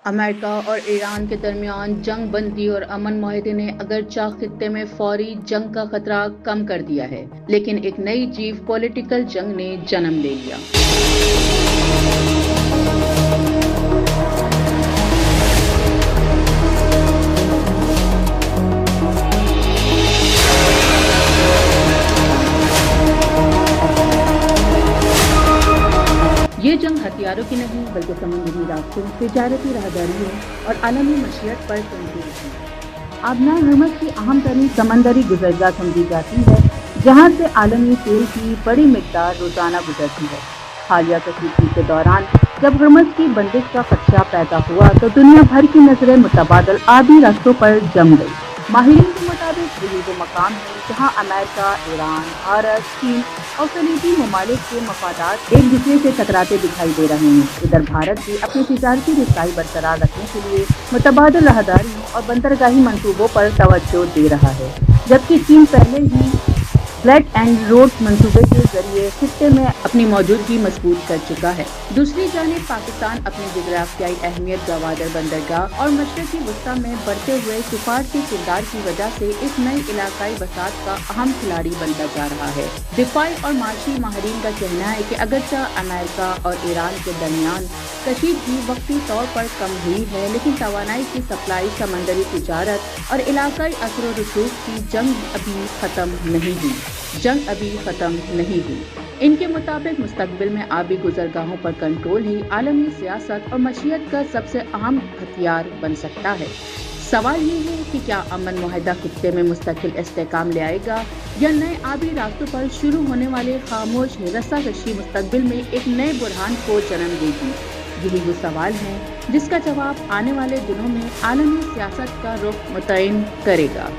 امریکہ اور ایران کے درمیان جنگ بندی اور امن معاہدے نے اگرچہ خطے میں فوری جنگ کا خطرہ کم کر دیا ہے، لیکن ایک نئی جیو پولیٹیکل جنگ نے جنم لے لیا۔ یہ جنگ ہتھیاروں کی نہیں بلکہ سمندری راستوں، تجارتی راہداریوں اور عالمی معیشت پر تنظیم ہے۔ آبنائے ہرمز کی اہم ترین سمندری گزرگاہ سمجھی جاتی ہے، جہاں سے عالمی تیل کی بڑی مقدار روزانہ گزرتی ہے۔ حالیہ کشیدگی کے دوران جب ہرمز کی بندش کا خدشہ پیدا ہوا تو دنیا بھر کی نظریں متبادل آبی راستوں پر جم گئی۔ ماہرین کے مطابق یہی وہ مقام ہے جہاں امریکہ، ایران، بھارت، چین اور خلیجی ممالک کے مفادات ایک دوسرے سے ٹکراتے دکھائی دے رہے ہیں۔ ادھر بھارت بھی اپنی تجارتی رسائی برقرار رکھنے کے لیے متبادل راہداریوں اور بندرگاہی منصوبوں پر توجہ دے رہا ہے، جبکہ چین پہلے ہی بیلٹ اینڈ روڈ منصوبے کے ذریعے خطے میں اپنی موجودگی مضبوط کر چکا ہے۔ دوسری جانب پاکستان اپنی جغرافیائی اہمیت، گوادر بندرگاہ اور مشرقی وسطی میں بڑھتے ہوئے سفارتی کردار کی وجہ سے اس نئے علاقائی وساطت کا اہم کھلاڑی بنتا جا رہا ہے۔ دفاعی اور معاشی ماہرین کا کہنا ہے کہ اگرچہ امریکہ اور ایران کے درمیان کشیدگی وقتی طور پر کم ہوئی ہے، لیکن توانائی کی سپلائی، سمندری تجارت اور علاقائی اثر و رسوخ کی جنگ ابھی ختم نہیں ہوئی۔ ان کے مطابق مستقبل میں آبی گزرگاہوں پر کنٹرول ہی عالمی سیاست اور معیشت کا سب سے اہم ہتھیار بن سکتا ہے۔ سوال یہ ہے کہ کیا امن معاہدہ خطے میں مستقل استحکام لے آئے گا یا نئے آبی راستوں پر شروع ہونے والے خاموش رسا کشی مستقبل میں ایک نئے بحران کو جنم دے گی؟ یہی وہ سوال ہے جس کا جواب آنے والے دنوں میں عالمی سیاست کا رخ متعین کرے گا۔